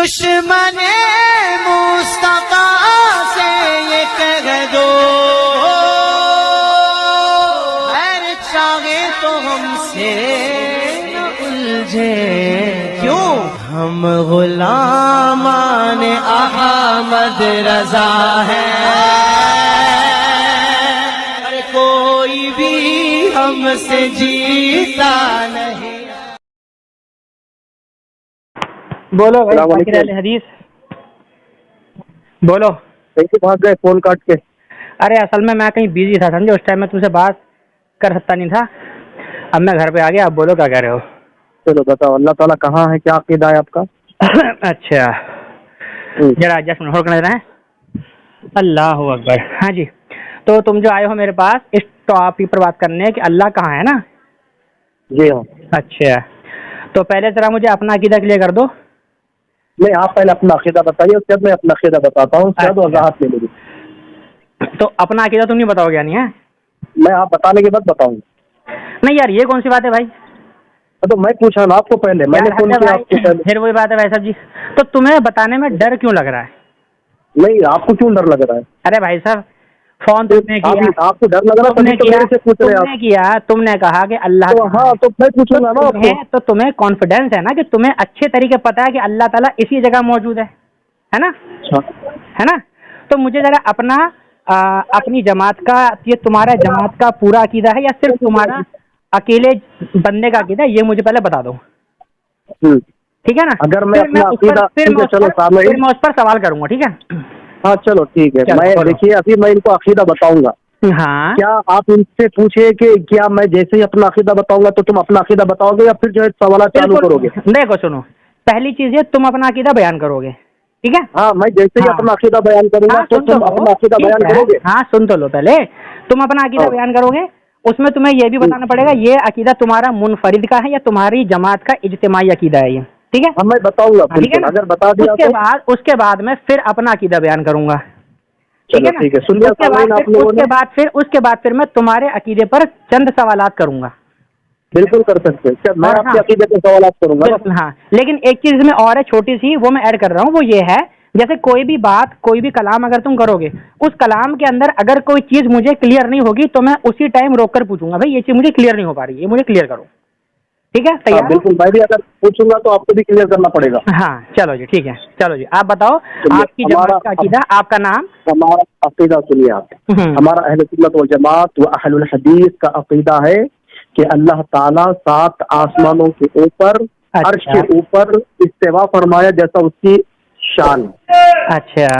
دشمن مصطفیٰ سے یہ کہہ دو ہر چاہے تو ہم سے نہ الجھے، کیوں ہم غلامان احمد رضا ہیں، کوئی بھی ہم سے جیتا نہیں۔ بولو بھائی ذاکر اہل حدیث، بولو۔ کیسے بھاگ گئے فون کاٹ کے؟ ارے اصل میں کہیں بزی تھا سمجھو، اس ٹائم میں تم سے بات کر سکتا نہیں تھا، اب میں گھر پہ آ گیا۔ اب بولو کیا کہہ رہے ہو؟ چلو بتاؤ، اللہ تعالیٰ کہاں ہے، کیا عقیدہ ہے آپ کا؟ اچھا ذرا جسٹ ہولڈ کرنا رہے ہیں۔ اللہ اکبر۔ ہاں جی، تو تم جو آئے ہو میرے پاس اس ٹاپک پر بات کرنے کہ اللہ کہاں ہے نا؟ جی ہاں۔ اچھا تو پہلے ذرا مجھے اپنا عقیدہ کلیئر کر دو۔ نہیں، آپ پہلے اپنا عقیدہ بتائیے، اس کے بعد میں اپنا عقیدہ بتاتا ہوں، اس کے بعد وضاحت لے لوں گی۔ تو اپنا عقیدہ تم نہیں بتاؤ گے نہیں ہے؟ میں آپ بتانے کے بعد بتاؤں گا۔ نہیں یار یہ کون سی بات ہے بھائی؟ تو میں پوچھا نا آپ کو پہلے، میں نے فون کیا آپ کو پہلے۔ پھر وہی بات ہے بھائی صاحب جی، تو تمہیں بتانے میں ڈر کیوں لگ رہا ہے؟ نہیں، آپ کو کیوں ڈر لگ رہا ہے؟ ارے بھائی صاحب فون تم نے کیا، آپ کو ڈر لگ رہا ہے، تم نے کہا کہ اللہ، ہاں تو میں پوچھوں گا نا آپ کو، تو تمہیں کانفیڈینس ہے نا کہ تمہیں اچھے طریقے پتا ہے کہ اللہ تعالیٰ اسی جگہ موجود ہے نا؟ ہے نا؟ تو مجھے ذرا اپنی جماعت کا، یہ تمہارا جماعت کا پورا عقیدہ ہے یا صرف تمہارا اکیلے بندے کا عقیدہ ہے، یہ مجھے پہلے بتا دو، ٹھیک ہے نا؟ اگر میں اس پر سوال کروں گا، ٹھیک ہے؟ ہاں چلو ٹھیک ہے۔ میں دیکھیے ابھی میں ان کو عقیدہ بتاؤں گا، ہاں کیا آپ ان سے پوچھے کہ کیا میں جیسے ہی اپنا عقیدہ بتاؤں گا تو تم اپنا عقیدہ بتاؤ گے یا پھر جو ہے سوالات چالو کرو گے؟ دیکھو سنو، پہلی چیز ہے تم اپنا عقیدہ بیان کرو گے، ٹھیک ہے؟ ہاں میں جیسے ہی اپنا عقیدہ بیان کروں گا تو تم اپنا عقیدہ بیان کرو گے؟ ہاں سن تو لو، پہلے تم اپنا عقیدہ بیان کرو گے، اس میں تمہیں یہ بھی بتانا پڑے گا یہ عقیدہ تمہارا منفرد کا ہے یا تمہاری جماعت کا اجتماعی عقیدہ ہے یہ، ٹھیک ہے؟ میں بتاؤں گا بالکل، اگر بتا دیا اس کے بعد میں پھر اپنا عقیدہ بیان کروں گا، ٹھیک ہے نا؟ اس کے بعد پھر میں تمہارے عقیدے پر چند سوالات کروں گا۔ بالکل کر سکتے ہیں، میں آپ کے عقیدے پہ سوالات کروں گا۔ ہاں لیکن ایک چیز میں اور ہے چھوٹی سی، وہ میں ایڈ کر رہا ہوں، وہ یہ ہے جیسے کوئی بھی بات، کوئی بھی کلام اگر تم کرو گے، اس کلام کے اندر اگر کوئی چیز مجھے کلیئر نہیں ہوگی تو میں اسی ٹائم روک کر پوچھوں گا بھائی یہ چیز مجھے کلیئر نہیں ہو پا رہی ہے، مجھے کلیئر کرو، ٹھیک ہے؟ تیار؟ بالکل، میں بھی اگر پوچھوں گا تو آپ کو بھی کلیئر کرنا پڑے گا۔ ہاں چلو جی ٹھیک ہے، چلو جی آپ بتاؤ آپ کی جماعت کا عقیدہ، آپ کا نام۔ ہمارا عقیدہ سنیے آپ، ہمارا اہل سنت والجماعت و اہل الحدیث کا عقیدہ ہے کہ اللہ تعالیٰ 7 آسمانوں کے اوپر، عرش کے اوپر استوا فرمایا جیسا اس کی شان۔ اچھا،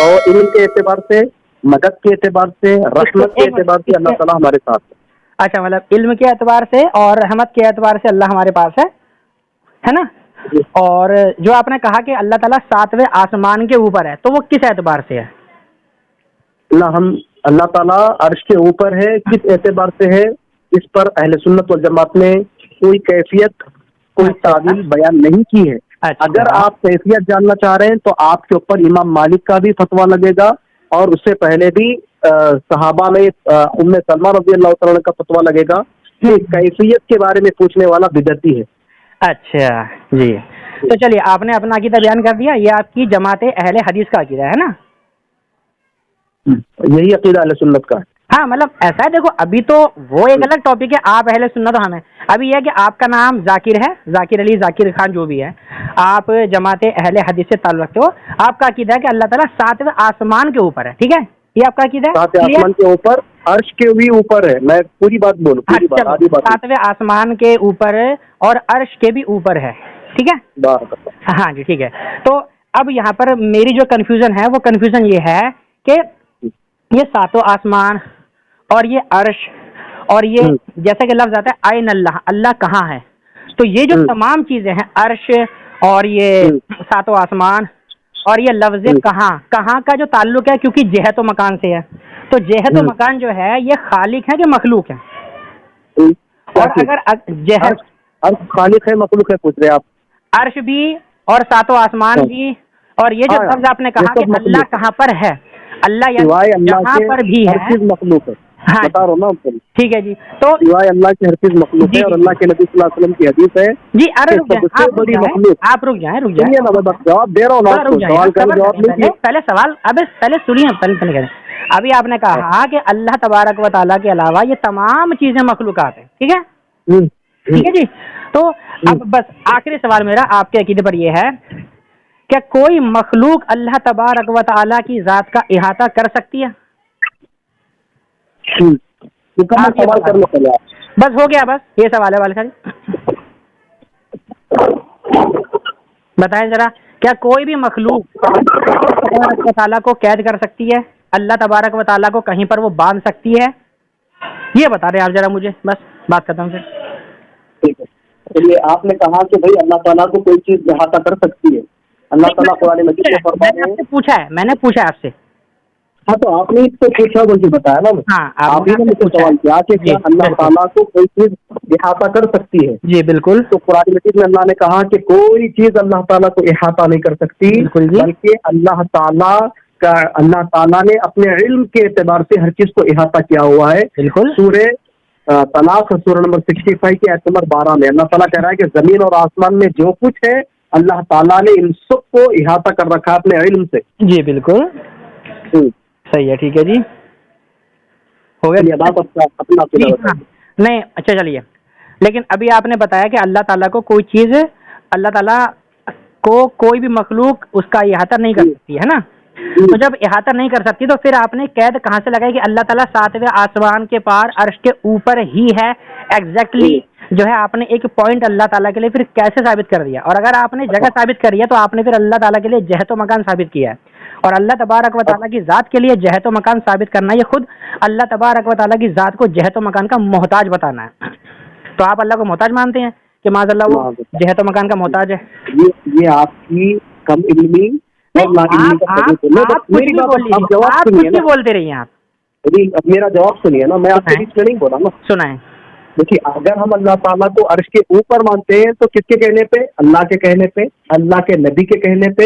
اور علم کے اعتبار سے، مدد کے اعتبار سے، رحمت کے اعتبار سے اللہ تعالیٰ ہمارے ساتھ ہے۔ اچھا مطلب علم کے اعتبار سے اور رحمت کے اعتبار سے اللہ ہمارے پاس ہے نا؟ اور جو آپ نے کہا کہ اللہ تعالیٰ 7ویں آسمان کے اوپر ہے تو وہ کس اعتبار سے ہے؟ اللہ تعالیٰ عرش کے اوپر ہے، کس اعتبار سے ہے اس پر اہل سنت والجماعت نے کوئی کیفیت، کوئی تعویل بیان نہیں کی ہے۔ اگر آپ کیفیت جاننا چاہ رہے ہیں تو آپ کے اوپر امام مالک کا بھی فتویٰ لگے گا، اور اس سے پہلے بھی صحابہ میں ام سلمہ رضی اللہ تعالیٰ کا فتویٰ لگے گا کہ کیفیت کے بارے میں پوچھنے والا بدعتی ہے۔ اچھا جی، تو چلیے آپ نے اپنا عقیدہ بیان کر دیا، یہ آپ کی جماعت اہل حدیث کا عقیدہ ہے نا؟ یہی عقیدہ اہل سنت کا ہے۔ ہاں مطلب ایسا ہے، دیکھو ابھی تو وہ ایک الگ ٹاپک ہے، آپ اہل سنت ہمیں، ابھی یہ ہے کہ آپ کا نام ذاکر ہے، ذاکر علی، ذاکر خان جو بھی ہے، آپ جماعت اہل حدیث سے تعلق رکھتے ہو، آپ کا عقیدہ ہے کہ اللہ تعالیٰ 7ویں آسمان کے اوپر ہے، ٹھیک ہے؟ یہ آپ کا عقیدہ ہے؟ 7 آسمان کے اوپر، عرش کے بھی اوپر ہے، میں پوری بات بولوں، پوری بات، آدھی بات۔ 7ویں آسمان کے اوپر اور عرش کے بھی اوپر ہے، ٹھیک ہے؟ ہاں جی ٹھیک ہے۔ تو اب یہاں پر میری جو کنفیوژن ہے وہ کنفیوژن یہ ہے کہ یہ 7 آسمان اور یہ عرش اور یہ جیسا کہ لفظ آتا ہے آئین اللہ، اللہ کہاں ہے، تو یہ جو تمام چیزیں ہیں، عرش اور یہ 7 آسمان اور یہ لفظ کہاں کا جو تعلق ہے، کیونکہ جہت و مکان سے ہے، تو جہت و مکان جو ہے یہ خالق ہے کہ مخلوق ہے؟ اور اگر جہت خالق ہے مخلوق ہے پوچھ رہے آپ؟ عرش بھی اور 7 آسمان بھی، اور یہ جو لفظ آپ نے کہا کہ اللہ کہاں پر ہے، اللہ یہاں پر بھی ہے، مخلوق ہاں بتا رہا ہوں نا آپ کو. ٹھیک ہے جی. تو سوائے اللہ کی ہر چیز مخلوق ہے, اور اللہ کے نبی صلی اللہ علیہ وسلم کی حدیث ہے جی. ارے رک سب سے بڑی مخلوق. آپ رک جائیں جواب دے رہا ہوں نا آپ کو, سوال کا جواب نہیں دیا. پہلے سوال اب پہلے سنیے, پہلے ابھی آپ نے کہا کہ اللہ تبارک و تعالیٰ کے علاوہ یہ تمام چیزیں مخلوقات ہیں, ٹھیک ہے, ٹھیک ہے جی. تو اب بس آخری سوال میرا آپ کے عقیدے پر یہ ہے کہ کوئی مخلوق اللہ تبارک و تعالیٰ کی ذات کا احاطہ کر سکتی ہے؟ سوال کر لو پہلے. بس ہو گیا, بس یہ سوال ہے والے صاحب. بتائیں ذرا, کیا کوئی بھی مخلوق اللہ تبارک و تعالیٰ کو قید کر سکتی ہے؟ اللہ تبارک و تعالیٰ کو کہیں پر وہ باندھ سکتی ہے؟ یہ بتا رہے آپ ذرا مجھے, بس بات ختم پھر. ٹھیک ہے, چلیے آپ نے کہا کہ بھائی اللہ تعالیٰ کو کوئی چیز احاطہ کر سکتی ہے. اللہ تعالیٰ قرآن مجید میں فرماتے ہیں. میں نے پوچھا ہے آپ سے. ہاں تو آپ نے اس کو پوچھا مجھے بتایا نا. ہاں آپ نے مجھے سوال کیا کہ کیا اللہ تعالیٰ کو کوئی چیز احاطہ کر سکتی ہے؟ جی بالکل. تو قرآن مجید میں اللہ نے کہا کہ کوئی چیز اللہ تعالیٰ کو احاطہ نہیں کر سکتی, بلکہ اللہ تعالیٰ نے اپنے علم کے اعتبار سے ہر چیز کو احاطہ کیا ہوا ہے. بالکل. سورہ طلاق سورہ نمبر 65 کے آیت نمبر 12 میں اللہ تعالیٰ کہہ رہا ہے کہ زمین اور آسمان میں جو کچھ ہے اللہ تعالیٰ نے ان سب کو احاطہ کر رکھا ہے اپنے علم سے. جی بالکل صحیح ہے, ٹھیک ہے جی, ہو گیا بات اپنا. نہیں اچھا چلیے, لیکن ابھی آپ نے بتایا کہ اللہ تعالیٰ کو کوئی چیز, اللہ تعالیٰ کو کوئی بھی مخلوق اس کا احاطہ نہیں کر سکتی ہے نا. تو جب احاطہ نہیں کر سکتی تو پھر آپ نے قید کہاں سے لگائی کہ اللہ تعالیٰ 7ویں آسمان کے پار عرش کے اوپر ہی ہے؟ ایگزیکٹلی جو ہے آپ نے ایک پوائنٹ اللہ تعالیٰ کے لیے پھر کیسے ثابت کر دیا؟ اور اگر آپ نے جگہ ثابت کری ہے تو آپ نے پھر اللہ تعالیٰ کے لیے جہت و مکان ثابت کیا ہے, اور اللہ تبارک و تعالیٰ کی ذات کے لیے جہت و مکان ثابت کرنا یہ خود اللہ تبارک و تعالیٰ کی ذات کو جہت و مکان کا محتاج بتانا ہے. تو آپ اللہ کو محتاج مانتے ہیں کہ معاذ اللہ وہ جہت و مکان کا محتاج ہے؟ یہ آپ کی کم علمی, آپ کچھ بھی بولتے رہیے. آپ میرا جواب سنیے نا, میں آپ کے بیچ میں نہیں بولا نا, سنائیں. دیکھیے اگر ہم اللہ تعالیٰ کو عرش کے اوپر مانتے ہیں تو کس کے کہنے پہ؟ اللہ کے کہنے پہ, اللہ کے نبی کے کہنے پہ,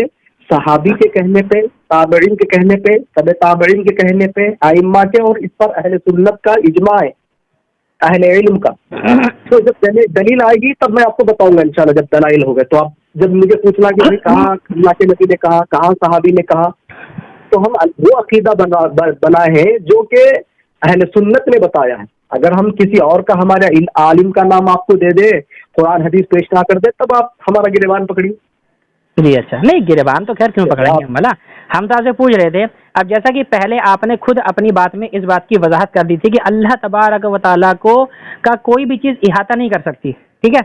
صحابی کے کہنے پہ, تابعین کے کہنے پہ, تبع تابعین کے کہنے پہ, ائمہ کے, اور اس پر اہل سنت کا اجماع ہے, اہل علم کا. تو جب دلیل آئے گی تب میں آپ کو بتاؤں گا انشاءاللہ. جب دلائل ہو گئے تو آپ جب مجھے پوچھنا کہ کہاں اللہ کے نبی نے کہا, کہاں صحابی نے کہا, تو ہم وہ عقیدہ بنائے ہیں جو کہ اہل سنت نے بتایا ہے. اگر ہم کسی اور کا, ہمارے عالم کا نام آپ کو دے دے, قرآن حدیث پیش نہ کر دے, تب آپ ہمارا گریبان پکڑیے. جی اچھا, نہیں گریبان تو خیر کیوں پکڑیں گے بھلا, ہم تو آپ سے پوچھ رہے تھے. اب جیسا کہ پہلے آپ نے خود اپنی بات میں اس بات کی وضاحت کر دی تھی کہ اللہ تبارک و تعالیٰ کو کا کوئی بھی چیز احاطہ نہیں کر سکتی, ٹھیک ہے.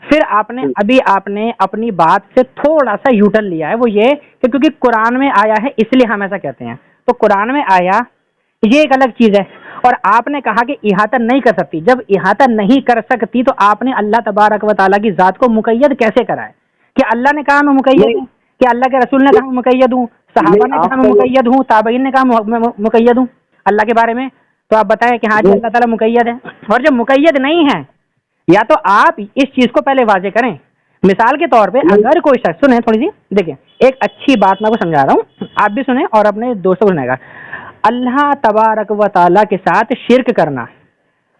پھر آپ نے اپنی بات سے تھوڑا سا یوٹرن لیا ہے, وہ یہ کہ کیونکہ قرآن میں آیا ہے اس لیے ہم ایسا کہتے ہیں. تو قرآن میں آیا یہ ایک الگ چیز ہے, اور آپ نے کہا کہ احاطہ نہیں کر سکتی. جب احاطہ نہیں کر سکتی تو آپ نے اللہ تبارک و تعالیٰ کی ذات کو مقید کیسے کرا ہے؟ کہ اللہ نے کہا میں مقید ہوں, کہ اللہ کے رسول نے کہا میں مقید ہوں, صحابہ نے کہا میں مقید ہوں, تابعین نے کہا میں مقید ہوں اللہ کے بارے میں. تو آپ بتائیں کہ ہاں جی اللہ تعالیٰ مقید ہے. اور جب مقید نہیں ہے, یا تو آپ اس چیز کو پہلے واضح کریں. مثال کے طور پہ اگر کوئی شخص, سنیں تھوڑی سی, دیکھیں ایک اچھی بات میں آپ کو سمجھا رہا ہوں, آپ بھی سنیں اور اپنے دوستوں کو سنائے گا. اللہ تبارک و تعالیٰ کے ساتھ شرک کرنا,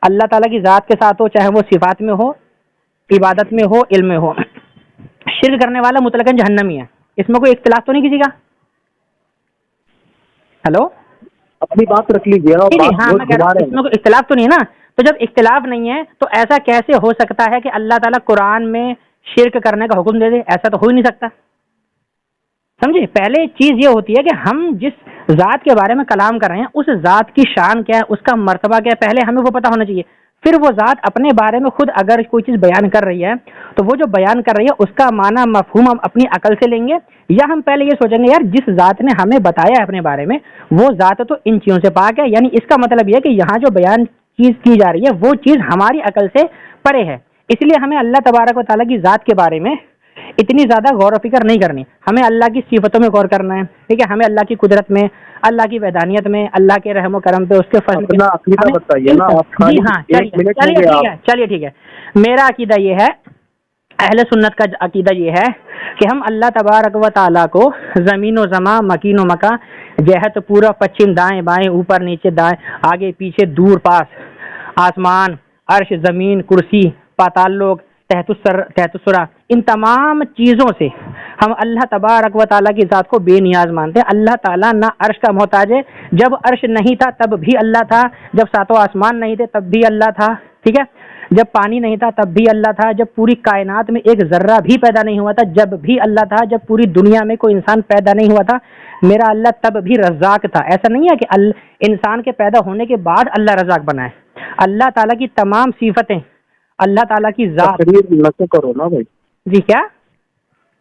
اللہ تعالیٰ کی ذات کے ساتھ ہو, چاہے وہ صفات میں ہو, عبادت میں ہو, علم میں ہو, شرک کرنے والا مطلقاً جہنمی ہے. اس میں کوئی اختلاف تو نہیں کسی کا؟ ہلو, اپنی بات رکھ لیجیے. ہاں میں کہہ رہا ہوں اس میں کوئی اختلاف تو نہیں ہے نا. تو جب اختلاف نہیں ہے تو ایسا کیسے ہو سکتا ہے کہ اللہ تعالیٰ قرآن میں شرک کرنے کا حکم دے دے؟ ایسا تو ہو ہی نہیں سکتا. سمجھے, پہلے چیز یہ ہوتی ہے کہ ہم جس ذات کے بارے میں کلام کر رہے ہیں اس ذات کی شان کیا ہے, اس کا مرتبہ کیا ہے, پہلے ہمیں وہ پتہ ہونا چاہیے. پھر وہ ذات اپنے بارے میں خود اگر کوئی چیز بیان کر رہی ہے تو وہ جو بیان کر رہی ہے اس کا معنی مفہوم ہم اپنی عقل سے لیں گے, یا ہم پہلے یہ سوچیں گے یار جس ذات نے ہمیں بتایا ہے اپنے بارے میں وہ ذات تو ان چیزوں سے پاک ہے, یعنی اس کا مطلب یہ ہے کہ یہاں جو بیان چیز کی جا رہی ہے وہ چیز ہماری عقل سے پرے ہے. اس لیے ہمیں اللہ تبارک و تعالیٰ کی ذات کے بارے میں اتنی زیادہ غور و فکر نہیں کرنی. ہمیں اللہ کی صفتوں میں غور کرنا ہے, ٹھیک ہے, ہمیں اللہ کی قدرت میں, اللہ کی وحدانیت میں, اللہ کے رحم و کرم پہ, اس کے فضل پہ. جی ہاں چلیے ٹھیک ہے. میرا عقیدہ یہ ہے, اہل سنت کا عقیدہ یہ ہے کہ ہم اللہ تبارک و تعالیٰ کو زمین و زمان، مکین و مکان، جہت پورا، پچھم، دائیں بائیں، اوپر نیچے، دائیں آگے پیچھے، دور پاس، آسمان، عرش، زمین، کرسی، پاتال لوک، تحت السرا، ان تمام چیزوں سے ہم اللہ تبارک و تعالیٰ کی ذات کو بے نیاز مانتے ہیں. اللہ تعالیٰ نہ عرش کا محتاج ہے، جب عرش نہیں تھا تب بھی اللہ تھا، جب ساتوں آسمان نہیں تھے تب بھی اللہ تھا، ٹھیک ہے، جب پانی نہیں تھا تب بھی اللہ تھا، جب پوری کائنات میں ایک ذرہ بھی پیدا نہیں ہوا تھا جب بھی اللہ تھا، جب پوری دنیا میں کوئی انسان پیدا نہیں ہوا تھا میرا اللہ تب بھی رزاق تھا. ایسا نہیں ہے کہ انسان کے پیدا ہونے کے بعد اللہ رزاق بنا ہے. اللہ تعالیٰ کی تمام صفتیں، اللہ تعالیٰ کی ذات. تقریر نہ کرو نا بھائی. جی کیا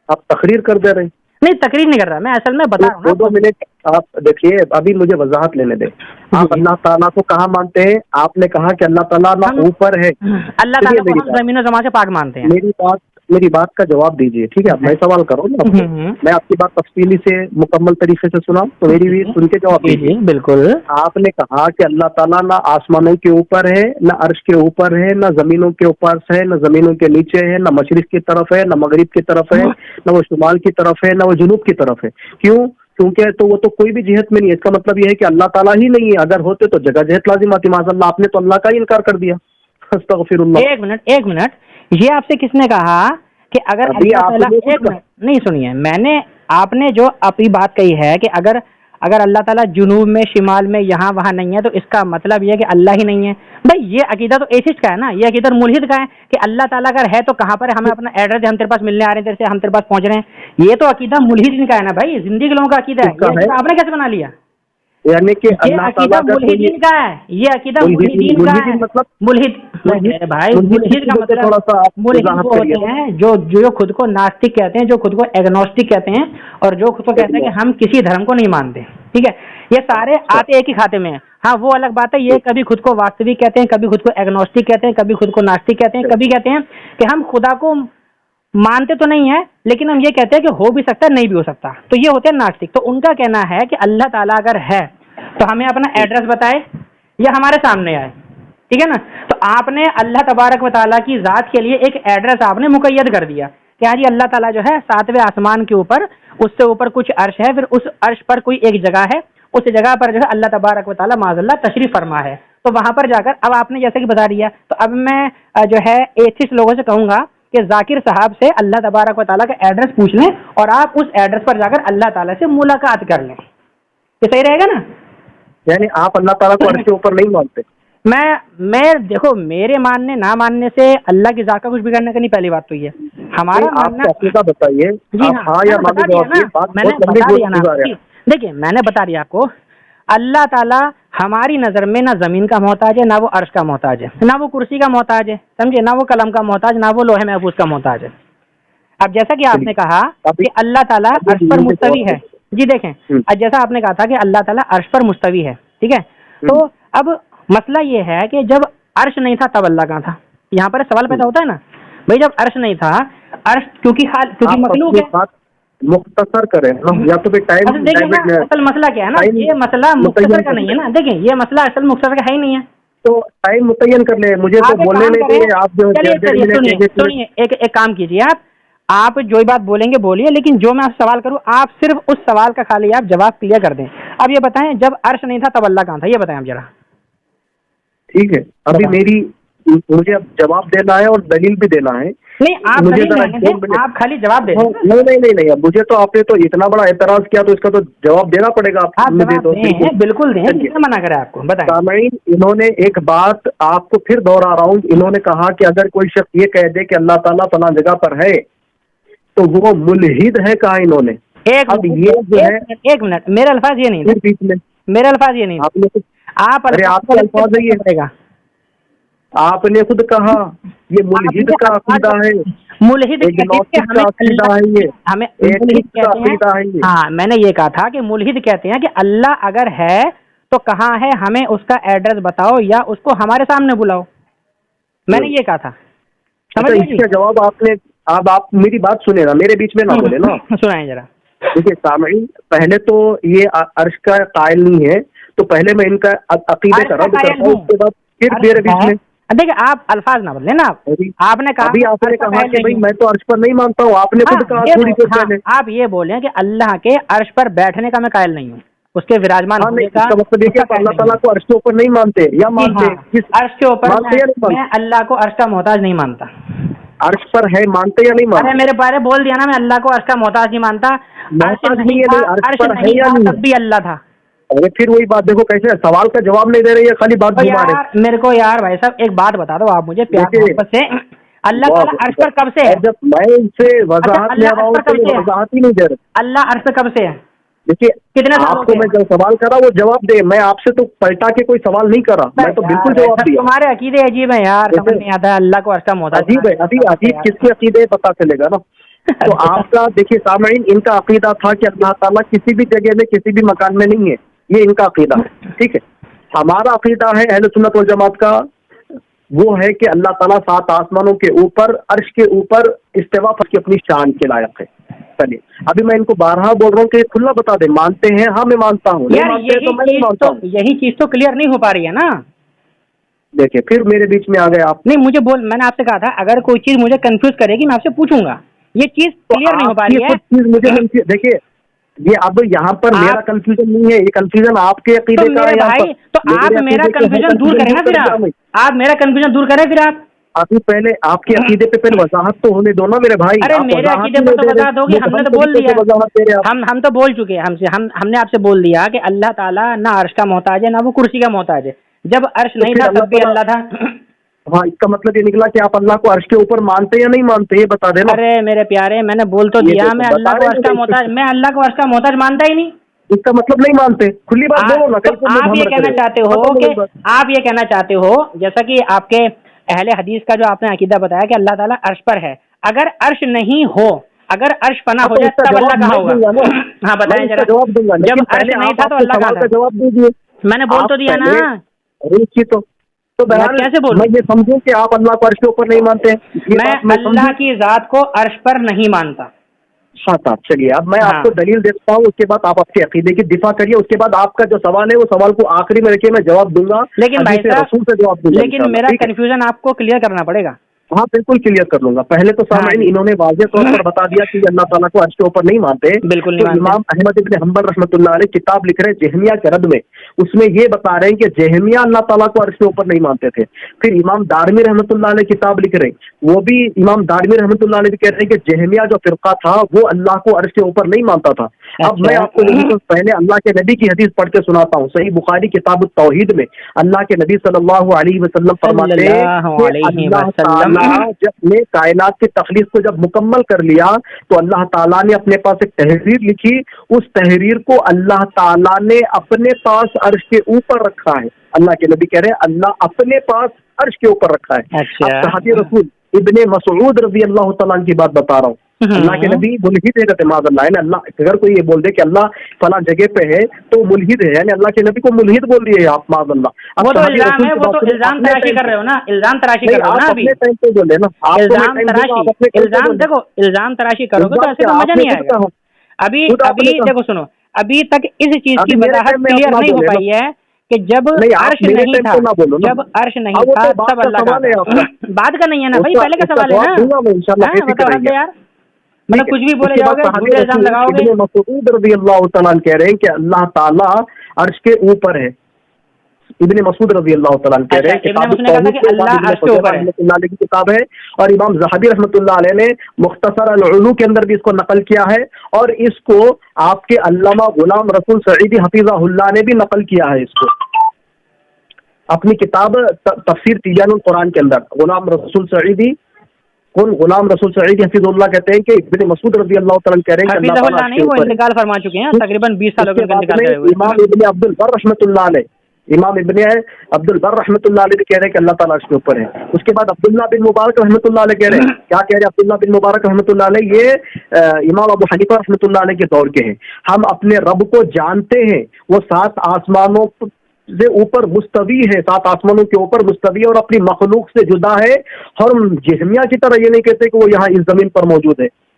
آپ تقریر کر دے رہے ہیں؟ نہیں تقریر نہیں کر رہا میں، اصل میں بتا رہا ہوں. 2 منٹ آپ دیکھیے، ابھی مجھے وضاحت لینے دیں. آپ اللہ تعالیٰ کو کہاں مانتے ہیں؟ آپ نے کہا کہ اللہ تعالیٰ نہ اوپر ہے. اللہ تعالیٰ کو ہم زمین و زمان سے پاک مانتے ہیں. میری بات کا جواب دیجیے، ٹھیک ہے؟ میں سوال کروں نا، میں آپ کی بات تفصیلی سے مکمل طریقے سے سنا تو میری بھی سن کے جواب دیجیے. بالکل. آپ نے کہا کہ اللہ تعالیٰ نہ آسمانوں کے اوپر ہے، نہ عرش کے اوپر ہے، نہ زمینوں کے اوپر ہے، نہ زمینوں کے نیچے ہے، نہ مشرق کی طرف ہے، نہ مغرب کی طرف ہے، نہ وہ شمال کی طرف ہے، نہ وہ جنوب کی طرف ہے. کیوں؟ کیونکہ تو وہ تو کوئی بھی جہت میں نہیں ہے. اس کا مطلب یہ ہے کہ اللہ تعالیٰ ہی نہیں ہے. اگر ہوتے تو جگہ جہت لازم آتی. معاذ اللہ، آپ نے تو اللہ کا ہی انکار کر دیا. استغفر اللہ. ایک منٹ یہ آپ سے کس نے کہا کہ اگر اللہ تعالیٰ، ایک منٹ نہیں سنیے، میں نے آپ نے جو اپنی بات کہی ہے کہ اگر اللہ تعالیٰ جنوب میں، شمال میں، یہاں وہاں نہیں ہے تو اس کا مطلب یہ ہے کہ اللہ ہی نہیں ہے. بھائی یہ عقیدہ تو ایتھسٹ کا ہے نا، یہ عقیدہ ملحد کا ہے کہ اللہ تعالیٰ اگر ہے تو کہاں پر ہے، ہمیں اپنا ایڈریس دے، ہم تیرے پاس ملنے آ رہے ہیں، تیرے سے ہم تیرے پاس پہنچ رہے ہیں. یہ تو عقیدہ ملحد کا ہے نا بھائی، زندگی کے لوگوں کا عقیدہ ہے. آپ نے کیسے بنا لیا؟ یعنی کہ اللہ تعالیٰ ملحدین کا ہے، یہ عقیدہ ملحدین کا ہے. ملحد بھائی، ملحد کا مطلب ملحد وہ ہوتے ہیں جو خود کو ناستک کہتے ہیں، جو خود کو ایگنوسٹک کہتے ہیں، اور جو خود کو کہتے ہیں کہ ہم کسی دھرم کو نہیں مانتے. ٹھیک ہے، یہ سارے آتے ایک ہی کھاتے میں ہیں. ہاں وہ الگ بات ہے، یہ کبھی خود کو واستوک کہتے ہیں، کبھی خود کو ایگنوسٹک کہتے ہیں، کبھی خود کو ناستک کہتے ہیں، کبھی کہتے ہیں کہ ہم خدا کو مانتے تو نہیں ہیں لیکن ہم یہ کہتے ہیں کہ ہو بھی سکتا ہے، نہیں بھی ہو سکتا. تو یہ ہوتے ہیں ناستک. تو ان کا کہنا ہے کہ اللہ تعالیٰ اگر ہے تو ہمیں اپنا ایڈریس بتائے یا ہمارے سامنے آئے. ٹھیک ہے نا. تو آپ نے اللہ تبارک و تعالیٰ کی ذات کے لیے ایک ایڈریس آپ نے مقید کر دیا کہ ہاں جی اللہ تعالیٰ جو ہے 7ویں آسمان کے اوپر، اس سے اوپر کچھ عرش ہے، پھر اس عرش پر کوئی ایک جگہ ہے، اس جگہ پر جو ہے اللہ تبارک و تعالیٰ معاذ اللہ تشریف فرما ہے. تو وہاں پر جا کر اب آپ نے جیسے کہ بتا دیا، تو اب میں جو ہے ایتھسٹ لوگوں سے کہوں گا کہ ذاکر صاحب سے اللہ تبارک و تعالیٰ کا ایڈریس پوچھ لیں اور آپ اس ایڈریس پر جا کر اللہ تعالیٰ سے ملاقات کر لیں. یہ صحیح رہے گا نا؟ یعنی آپ اللہ تعالیٰ کو عرش کے اوپر نہیں مانتے؟ میں دیکھو، میرے ماننے نہ ماننے سے اللہ کی ذات کا کچھ بگڑنے کا نہیں. پہلی بات تو یہ ہمارا ماننا، بتائیے. جی ہاں دیکھیے میں نے بتا دیا آپ کو، اللہ تعالیٰ ہماری نظر میں نہ زمین کا محتاج ہے، نہ وہ عرش کا محتاج ہے، نہ وہ کرسی کا محتاج ہے، سمجھے، نہ وہ قلم کا محتاج، نہ وہ لوح محفوظ کا محتاج ہے. اب جیسا کہ آپ نے کہا کہ اللہ تعالیٰ عرش پر مستوی ہے، جی دیکھیں جیسا آپ نے کہا تھا کہ اللہ تعالیٰ عرش پر مستوی ہے، ٹھیک ہے. تو اب مسئلہ یہ ہے کہ جب عرش نہیں تھا تب اللہ کہاں تھا؟ یہاں پر سوال پیدا ہوتا ہے نا بھائی، جب عرش نہیں تھا، عرش کیونکہ مخلوق ہے. مختصر کریں یا تو ٹائم. اصل مسئلہ کیا ہے نا، یہ مسئلہ مختصر کا نہیں ہے نا. دیکھیں یہ مسئلہ اصل مختصر کا ہے ہی نہیں ہے. تو ٹائم متعین کر لیں، مجھے تو بولنے نہیں دیں آپ. سنیے ایک کام کیجیے، آپ جو بات بولیں گے بولیے، لیکن جو میں آپ سوال کروں آپ صرف اس سوال کا خالی آپ جواب کلیئر کر دیں. اب یہ بتائیں جب عرش نہیں تھا تب اللہ کہاں تھا؟ یہ بتائیں آپ ذرا. ٹھیک ہے، ابھی مجھے اب جواب دینا ہے اور دلیل بھی دینا ہے. نہیں آپ خالی جواب دیں. نہیں اب مجھے تو آپ نے تو اتنا بڑا اعتراض کیا تو اس کا تو جواب دینا پڑے گا. بالکل دیں، منع کرے آپ کو. بتائیں. سامعین، انہوں نے ایک بات آپ کو پھر دوہرا رہا ہوں. انہوں نے کہا کہ اگر کوئی شخص یہ کہہ دے کہ اللہ تعالیٰ فلاں جگہ پر ہے تو وہ ملحد ہے. کہا انہوں نے. ایک منٹ، میرے الفاظ یہ نہیں، میرے الفاظ یہ نہیں. آپ کا الفاظ ہے، آپ نے خود کہا یہ ملحد کا عقیدہ ہے. ملحد ہاں میں نے یہ کہا تھا کہ ملحد کہتے ہیں کہ اللہ اگر ہے تو کہاں ہے، ہمیں اس کا ایڈریس بتاؤ یا اس کو ہمارے سامنے بلاؤ. میں نے یہ کہا تھا. اس کا جواب آپ نے، اب آپ میری بات سنیں نا، میرے بیچ میں نہ بولے نا. سنائیں ذرا. دیکھیے سامعین، پہلے تو یہ عرش کا قائل نہیں ہے، تو پہلے میں ان کا عقیدے کا رد کرتا ہوں، اس کے بعد پھر میرے بیچ میں دیکھیں آپ الفاظ نہ بدلیں نا، آپ نے کہا ابھی آپ نے کہا کہ بھائی میں تو عرش پر نہیں مانتا ہوں، آپ نے خود کہا تھوڑی دیر پہلے. آپ یہ بولیں کہ اللہ کے عرش پر بیٹھنے کا میں قائل نہیں ہوں، اس کے وراجمان ہونے کا. اس کا مطلب یہ کہ اللہ تعالیٰ کو عرش کے اوپر نہیں مانتے یا مانتے؟ عرش کے اوپر میں اللہ کو عرش کا محتاج نہیں مانتا. عرش پر ہے مانتے یا نہیں مانتے؟ ارے میرے بارے بول دیا نا، میں اللہ کو عرش کا محتاج نہیں مانتا. عرش نہیں تھا تب بھی اللہ تھا. ارے پھر وہی بات دیکھو کیسے سوال کا جواب نہیں دے رہی ہے، خالی بات گھما رہے ہیں. میرے کو یار بھائی صاحب ایک بات بتا دو آپ مجھے پیار محبت سے، اللہ تعالیٰ عرش پر کب سے ہے؟ جب میں ان سے وضاحت لے رہا ہوں تو وضاحت ہی نہیں دے رہے. اللہ عرش پر کب سے ہے؟ دیکھیے کتنے آپ کو میں جو سوال کر رہا وہ جواب دے. میں آپ سے تو پلٹا کے کوئی سوال نہیں کر رہا، میں تو بالکل جواب دیا. تمہارے عقیدے عجیب ہیں یار، سمجھ نہیں آتا ہے اللہ کو عرش کا محتاج. عجیب ہے، ابھی عجیب کس کے عقیدے پتا چلے گا نا. تو آپ کا دیکھیے سامعین، ان کا عقیدہ تھا کہ اللہ تعالیٰ کسی بھی جگہ میں کسی بھی مکان میں نہیں ہے، یہ ان کا عقیدہ ہے. ٹھیک ہے، ہمارا عقیدہ ہے اہل سنت والجماعت کا وہ ہے کہ اللہ تعالیٰ 7 آسمانوں کے اوپر عرش کے اوپر استوا پر کی اپنی شان کے لائق ہے. چلیے ابھی میں ان کو بارہا بول رہا ہوں کہ کھلا بتا دیں، مانتے ہیں؟ ہاں میں مانتا ہوں. یہی چیز تو کلیئر نہیں ہو پا رہی ہے نا. دیکھیے پھر میرے بیچ میں آ گئے آپ. نہیں مجھے میں نے آپ سے کہا تھا اگر کوئی چیز مجھے کنفیوز کرے گی میں آپ سے پوچھوں گا، یہ چیز کلیئر نہیں ہو پا رہی ہے. مجھے دیکھیے یہ اب یہاں پر میرا کنفیوژن نہیں ہے، یہ کنفیوژن آپ کے عقیدے کا ہے. تو آپ میرا کنفیوژن دور کریں نا، پھر آپ میرا کنفیوژن دور کریں. پھر آپ پہلے آپ کے عقیدے پہ پہلے وضاحت تو ہونے دو نا میرے بھائی. ارے میرے عقیدے پر تو وضاحت ہوگی، ہم نے تو بول دیا، ہم تو بول چکے. ہم نے آپ سے بول دیا کہ اللہ تعالیٰ نہ عرش کا محتاج ہے نہ وہ کرسی کا محتاج ہے. جب عرش نہیں تھا تب بھی اللہ تھا. ہاں اس کا مطلب یہ نکلا کہ آپ اللہ کو عرش کے اوپر مانتے یا نہیں مانتے، یہ بتا دینا. ارے میرے پیارے میں نے بول تو دیا میں اللہ کو عرش کا محتاج، میں اللہ کو عرش کا محتاج مانتا ہی نہیں. اس کا مطلب نہیں مانتے، کھلی بات بولو نا. آپ یہ کہنا چاہتے ہو جیسا کہ آپ کے اہل حدیث کا جو آپ نے عقیدہ بتایا کہ اللہ تعالیٰ عرش پر ہے، اگر عرش نہیں ہو، اگر عرش فنا ہو جائے تب اللہ کہاں ہوگا؟ ہاں بتائیں ذرا. جب عرش نہیں تھا تو اللہ کہاں تھا؟ جواب دیجیے. میں نے بول تو دیا نا. تو کیسے بولوں؟ میں یہ سمجھوں کہ آپ اللہ کو عرش کے اوپر نہیں مانتے. میں اللہ کی ذات کو عرش پر نہیں مانتا. صاحب چلیے اب میں آپ کو دلیل دیتا ہوں، اس کے بعد آپ کے عقیدے کی دفاع کریے. اس کے بعد آپ کا جو سوال ہے وہ سوال کو آخری میں رکھیے، میں جواب دوں گا. لیکن بھائی صاحب لیکن میرا کنفیوژن آپ کو کلیئر کرنا پڑے گا. ہاں بالکل کلیئر کر لوں گا. پہلے تو سامعین انہوں نے واضح طور پر بتا دیا کہ اللہ تعالیٰ کو عرش کے اوپر نہیں مانتے. بالکل نہیں. امام احمد ابن حنبل رحمۃ اللہ علیہ کتاب لکھ رہے ہیں جہمیہ کے رد میں، اس میں یہ بتا رہے ہیں کہ جہمیہ اللہ تعالیٰ کو عرش کے اوپر نہیں مانتے تھے. پھر امام دارمی رحمۃ اللہ علیہ کتاب لکھ رہے ہیں، وہ بھی امام دارمی رحمۃ اللہ علیہ بھی کہہ رہے ہیں کہ جہمیہ جو فرقہ تھا وہ اللہ کو عرش کے اوپر نہیں مانتا تھا. اب میں آپ کو پہلے اللہ کے نبی کی حدیث پڑھ کے سناتا ہوں. صحیح بخاری کتاب التوحید میں اللہ کے نبی صلی اللہ علیہ وسلم فرماتے ہیں کہ اللہ تعالیٰ جب کائنات کی تخلیق کو جب مکمل کر لیا تو اللہ تعالیٰ نے اپنے پاس ایک تحریر لکھی، اس تحریر کو اللہ تعالیٰ نے اپنے پاس عرش کے اوپر رکھا ہے. اللہ کے نبی کہہ رہے ہیں اللہ اپنے پاس عرش کے اوپر رکھا ہے. صحابی رسول ابن مسعود رضی اللہ تعالیٰ کی بات بتا رہا ہوں. اللہ کے نبی ملحد ہے معاذ اللہ، یعنی اللہ اگر کوئی یہ بول دے کہ اللہ فلاں جگہ پہ ہے تو ملحد ہے، یعنی اللہ کے نبی کو ملحد بول رہی ہے آپ معاذ اللہ. وہ تو الزام ہے، وہ تو الزام تراشی کر رہے ہو نا، الزام تراشی کر رہے ہو نا. ابھی الزام دیکھو الزام تراشی کرو گے تو ایسے تو مزہ نہیں آئے گا. ابھی دیکھو سنو، ابھی تک اس چیز کی وضاحت کلیئر نہیں ہو پائی ہے کہ جب عرش نہیں تھا، جب عرش نہیں تھا تب اللہ کا. بعد کا نہیں ہے نا بھائی، پہلے کا سوال ہے نا. بتاؤ یار، مطلب کچھ بھی بولے جاؤ گے، جھوٹے الزام لگاؤ گے. مسعود رضی اللہ تعالیٰ کہہ رہے ہیں کہ اللہ تعالیٰ عرش کے اوپر ہے. ابن مسعود رضی اللہ تعالیٰ کہہ رہے ہیں کہ اللہ عرش کے اوپر ہے، کتاب ہے. اور امام ذہبی رحمۃ اللہ علیہ نے مختصر العلو کے اندر بھی اس کو نقل کیا ہے، اور اس کو آپ کے علامہ غلام رسول سعیدی حفیظہ اللہ نے بھی نقل کیا ہے. اس کو اپنی کتاب تفسیر تیجان القرآن کے اندر غلام رسول سعیدی غلام رسول سعید حفیظ اللہ کہتے ہیں کہ ابن مسعود رضی اللہ تعالیٰ کہہ رہے ہیں کہ اللہ نہیں، وہ انتقال فرما چکے ہیں تقریباً 20 سال ہو گئے انتقال کرے ہوئے. امام ابن عبد البر رحمۃ اللہ علیہ، امام ابن عبد البر رحمۃ اللہ علیہ بھی کہہ رہے ہیں کہ اللہ تعالیٰ عرش کے اوپر ہے. اس کے بعد عبداللہ بن مبارک رحمۃ اللہ علیہ کہہ رہے ہیں، کیا کہہ رہے ہیں عبداللہ بن مبارک رحمۃ اللہ علیہ؟ یہ امام ابو حنیفہ رحمۃ اللہ علیہ کے دور کے ہیں. ہم اپنے رب کو جانتے ہیں، وہ 7 آسمانوں سے اوپر مستوی ہے، 7 آسمانوں کے اوپر مستوی ہے اور اپنی مخلوق سے جدا ہے. اور جہمیہ کی طرح یہ نہیں کہتے کہ وہ یہاں اس زمین پر موجود ہے.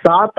7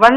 1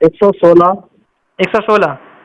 116। 116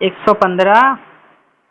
115,